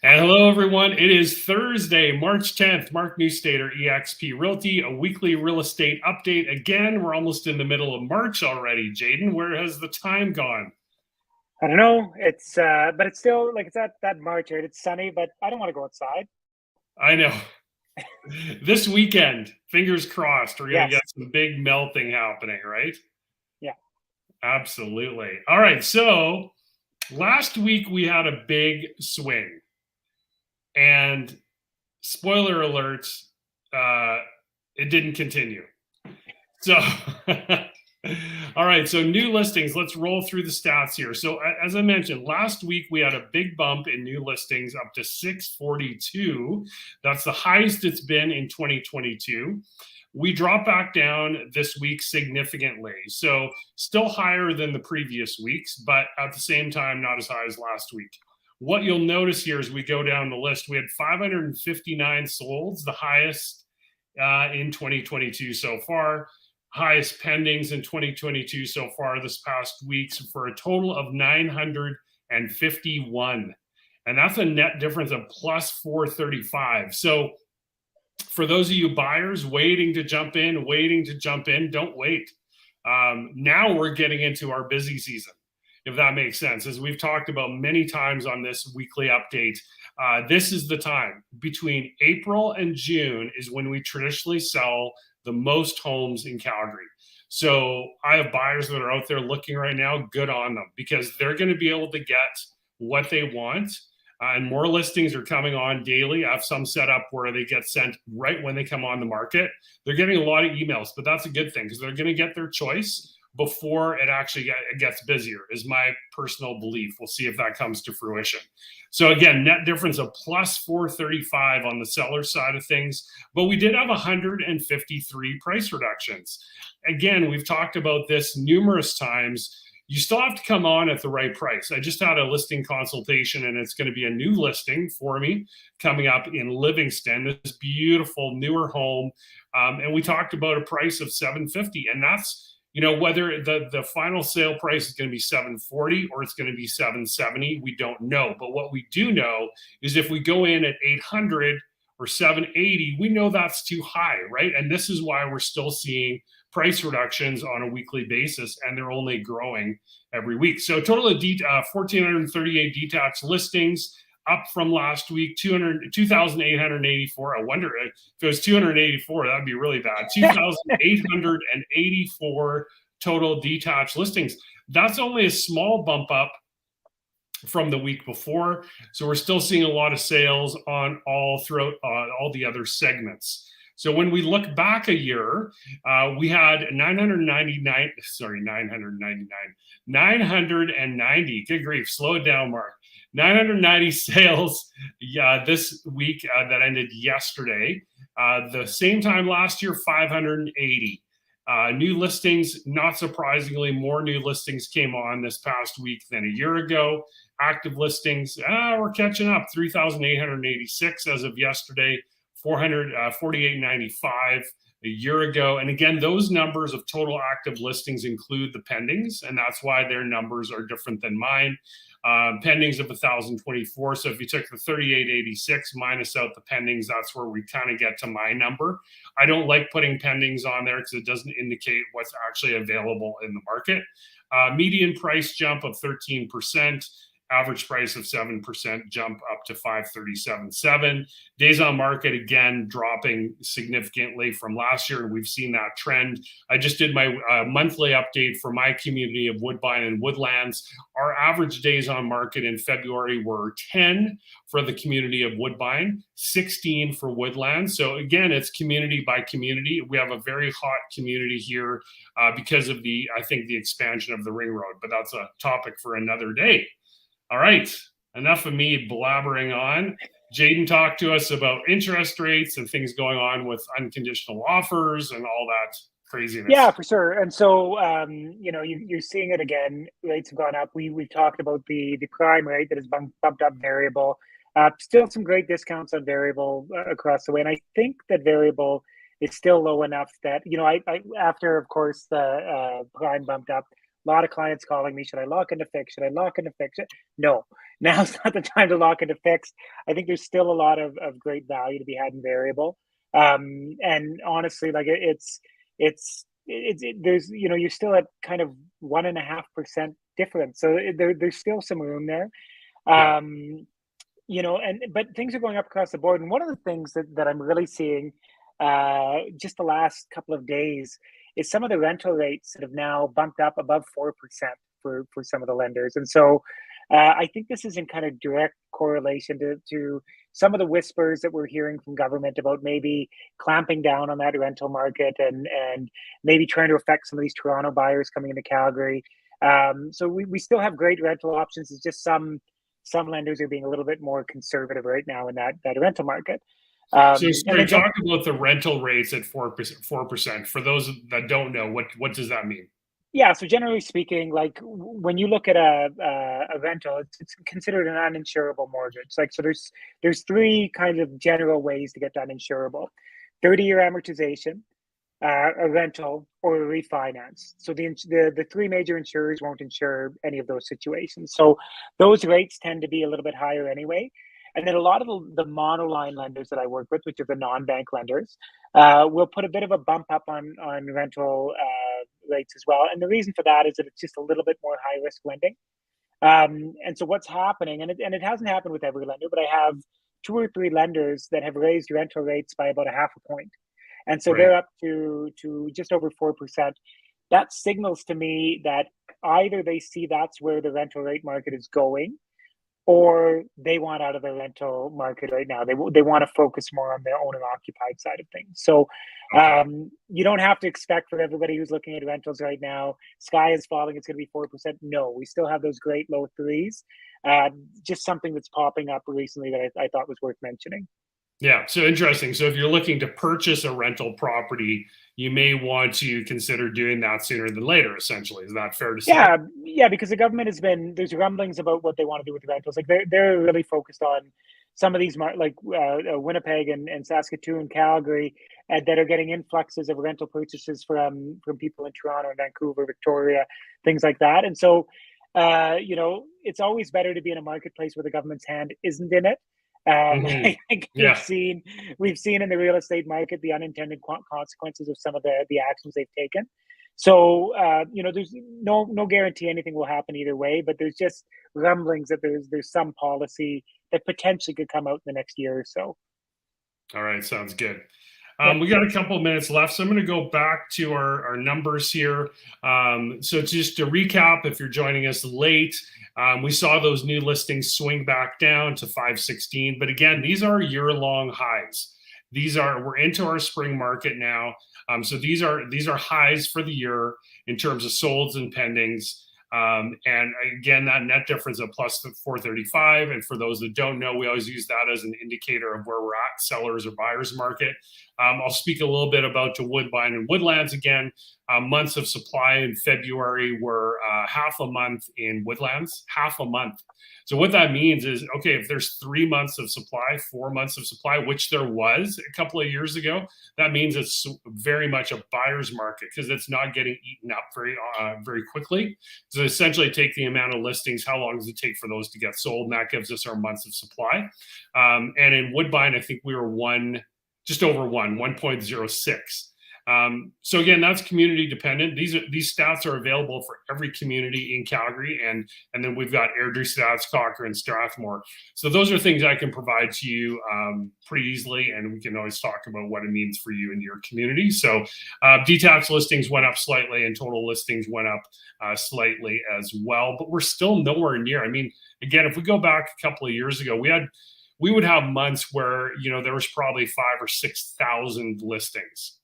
And hello, everyone. It is Thursday, March 10th. Mark Newstater, eXp Realty, a weekly real estate update. Again, we're almost in the middle of March already. Jaden, where has the time gone? I don't know. But it's still like it's that March, right? It's sunny, but I don't want to go outside. I know. This weekend, fingers crossed, we're going to get Yes. some big melting happening, right? Yeah. Absolutely. All right. So last week we had a big swing, and spoiler alert, it didn't continue. So, all right. So, new listings. Let's roll through the stats here. So, as I mentioned, last week we had a big bump in new listings up to 642. That's the highest it's been in 2022. We dropped back down this week significantly. So, still higher than the previous weeks, but at the same time, not as high as last week. What you'll notice here as we go down the list, we had 559 solds, the highest in 2022 so far. Highest pendings in 2022 so far this past week, for a total of 951. And that's a net difference of plus 435. So for those of you buyers waiting to jump in, don't wait. Now we're getting into our busy season, if that makes sense. As we've talked about many times on this weekly update, this is the time between April and June is when we traditionally sell the most homes in Calgary. So I have buyers that are out there looking right now. Good on them, because they're going to be able to get what they want. And more listings are coming on daily. I have some set up where they get sent right when they come on the market. They're getting a lot of emails, but that's a good thing because they're going to get their choice before it actually gets busier, is my personal belief. We'll see if that comes to fruition. So again, net difference of plus 435 on the seller side of things, but we did have 153 price reductions. Again, we've talked about this numerous times. You still have to come on at the right price. I just had a listing consultation, and it's going to be a new listing for me coming up in Livingston, this beautiful newer home. And we talked about a price of $750, and that's, whether the final sale price is going to be $740 or it's going to be $770, we don't know. But what we do know is if we go in at $800 or $780, we know that's too high, right? And this is why we're still seeing price reductions on a weekly basis, and they're only growing every week. So total of 1,438 detached listings, up from last week, 2,884. I wonder if it was 284, that'd be really bad. 2,884 total detached listings. That's only a small bump up from the week before. So we're still seeing a lot of sales on all throughout all the other segments. So when we look back a year, we had 990, good grief, slow it down, Mark. 990 sales this week that ended yesterday. The same time last year, 580. New listings, not surprisingly, more new listings came on this past week than a year ago. Active listings, we're catching up, 3,886 as of yesterday, 448.95 a year ago. And again, those numbers of total active listings include the pendings, and that's why their numbers are different than mine. Pendings of 1,024. So if you took the 3,886 minus out the pendings, that's where we kind of get to my number. I don't like putting pendings on there because it doesn't indicate what's actually available in the market. Median price jump of 13%. Average price of 7%, jump up to 537.7. Days on market, again, dropping significantly from last year, and we've seen that trend. I just did my monthly update for my community of Woodbine and Woodlands. Our average days on market in February were 10 for the community of Woodbine, 16 for Woodlands. So again, it's community by community. We have a very hot community here because of the expansion of the ring road, but that's a topic for another day. All right, enough of me blabbering on. Jaden talked to us about interest rates and things going on with unconditional offers and all that craziness. Yeah, for sure. And so, you're seeing it again. Rates have gone up. We've talked about the prime rate that has bumped up variable. Still some great discounts on variable across the way. And I think that variable is still low enough that, I after, of course, the prime bumped up, A lot of clients calling me, should I lock into fix? Should I lock into fix? No, now's not the time to lock into fix. I think there's still a lot of great value to be had in variable. And honestly, like there's, you know, you're still at kind of 1.5% difference. So there's still some room there. Yeah. You know, but things are going up across the board. And one of the things that I'm really seeing just the last couple of days is some of the rental rates that have now bumped up above 4% for some of the lenders. And so I think this is in kind of direct correlation to some of the whispers that we're hearing from government about maybe clamping down on that rental market and maybe trying to affect some of these Toronto buyers coming into Calgary. So we still have great rental options. It's just some lenders are being a little bit more conservative right now in that rental market. So sorry, talk about the rental rates at 4%. For those that don't know, what does that mean? Yeah, so generally speaking, like when you look at a rental, it's considered an uninsurable mortgage. Like, so there's three kinds of general ways to get that insurable: 30-year amortization, a rental, or a refinance. So the three major insurers won't insure any of those situations. So those rates tend to be a little bit higher anyway. And then a lot of the monoline lenders that I work with, which are the non-bank lenders, will put a bit of a bump up on rental rates as well. And the reason for that is that it's just a little bit more high risk lending. And so what's happening, and it hasn't happened with every lender, but I have 2 or 3 lenders that have raised rental rates by about a half a point. And so they're up to just over 4%. That signals to me that either they see that's where the rental rate market is going, or they want out of the rental market right now. They want to focus more on their owner occupied side of things. So you don't have to expect for everybody who's looking at rentals right now, sky is falling, it's going to be 4%. No, we still have those great low threes. Just something that's popping up recently that I thought was worth mentioning. Yeah, so interesting. So if you're looking to purchase a rental property, you may want to consider doing that sooner than later, essentially. Is that fair to say? Yeah, because the government there's rumblings about what they want to do with the rentals. Like they're really focused on some of these like Winnipeg and Saskatoon, Calgary, that are getting influxes of rental purchases from people in Toronto and Vancouver, Victoria, things like that. And so, you know, it's always better to be in a marketplace where the government's hand isn't in it. I think Yeah. we've seen in the real estate market the unintended consequences of some of the actions they've taken. So you know, there's no guarantee anything will happen either way, but there's just rumblings that there's some policy that potentially could come out in the next year or so. All right, sounds good. Yeah. We got a couple of minutes left, so I'm going to go back to our numbers here. So just to recap, if you're joining us late, we saw those new listings swing back down to 516. But again, these are year-long highs. We're into our spring market now. So these are highs for the year in terms of solds and pendings. And again, that net difference of plus 435. And for those that don't know, we always use that as an indicator of where we're at, sellers or buyers market. I'll speak a little bit about the Woodbine and Woodlands again. Months of supply in February were half a month in Woodlands, half a month. So what that means is, okay, if there's 3 months of supply, 4 months of supply, which there was a couple of years ago, that means it's very much a buyer's market because it's not getting eaten up very quickly. So essentially take the amount of listings, how long does it take for those to get sold? And that gives us our months of supply. And in Woodbine, I think we were just over 1.06. So again, that's community dependent. These stats are available for every community in Calgary, and then we've got Airdrie stats, Cochrane, Strathmore. So those are things I can provide to you pretty easily, and we can always talk about what it means for you and your community. So detached listings went up slightly, and total listings went up slightly as well, but we're still nowhere near. I mean, again, if we go back a couple of years ago, we would have months where, you know, there was probably 5,000 or 6,000 listings.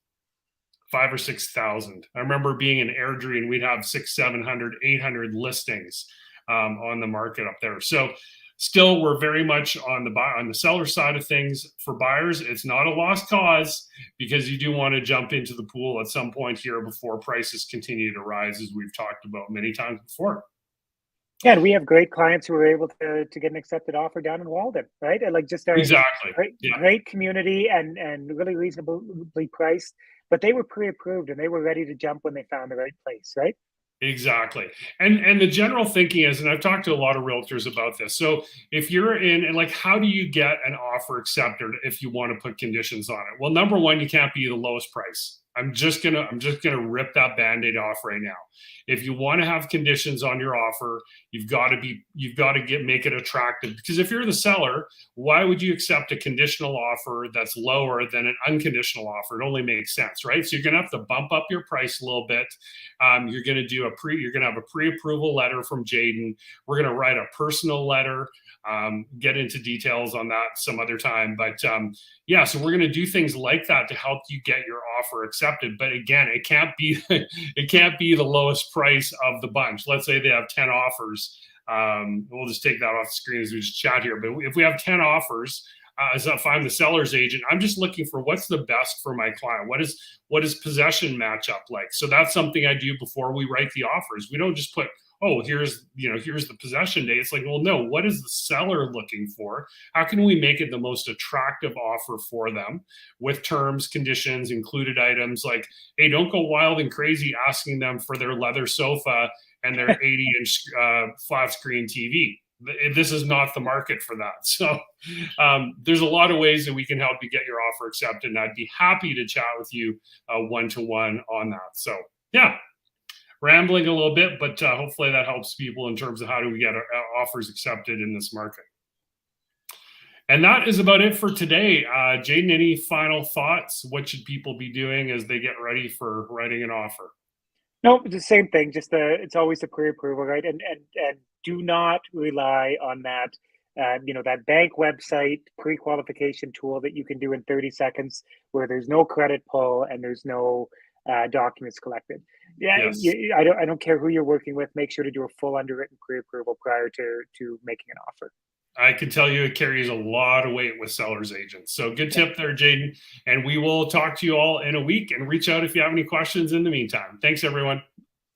5,000 or 6,000. I remember being in Airdrie and we'd have 600, 700, 800 listings on the market up there. So still, we're very much on the seller side of things. For buyers, it's not a lost cause because you do want to jump into the pool at some point here before prices continue to rise, as we've talked about many times before. Yeah, and we have great clients who were able to get an accepted offer down in Walden, right? And like just exactly great community and really reasonably priced, but they were pre-approved and they were ready to jump when they found the right place, right? Exactly. And the general thinking is, and I've talked to a lot of realtors about this. So if you're in, and like, how do you get an offer accepted if you want to put conditions on it? Well, number one, you can't be the lowest price. I'm just gonna rip that band-aid off right now. If you want to have conditions on your offer, you've got to make it attractive. Because if you're the seller, why would you accept a conditional offer that's lower than an unconditional offer? It only makes sense, right? So you're gonna have to bump up your price a little bit. You're going to have a pre-approval letter from Jaden. We're going to write a personal letter. Get into details on that some other time, but yeah, so we're going to do things like that to help you get your offer accepted. But again, it can't be the lowest price of the bunch. Let's say they have 10 offers. We'll just take that off the screen as we just chat here. But if we have 10 offers, if I'm the seller's agent, I'm just looking for what's the best for my client. What is possession match up like? So that's something I do before we write the offers. We don't just put, oh, here's the possession date. It's like, well, no, what is the seller looking for? How can we make it the most attractive offer for them with terms, conditions, included items? Like, hey, don't go wild and crazy asking them for their leather sofa and their 80-inch flat screen TV. This is not the market for that. So there's a lot of ways that we can help you get your offer accepted, and I'd be happy to chat with you one-to-one on that. So yeah, rambling a little bit, but hopefully that helps people in terms of how do we get our offers accepted in this market. And that is about it for today. Jaden, any final thoughts? What should people be doing as they get ready for writing an offer? No, the same thing. Just it's always the pre-approval, right? And do not rely on that. That bank website pre-qualification tool that you can do in 30 seconds, where there's no credit pull and there's no documents collected. Yeah, Yes. I don't care who you're working with. Make sure to do a full underwritten pre-approval prior to making an offer. I can tell you it carries a lot of weight with sellers agents. So good tip there, Jaden. And we will talk to you all in a week, and reach out if you have any questions in the meantime. Thanks, everyone.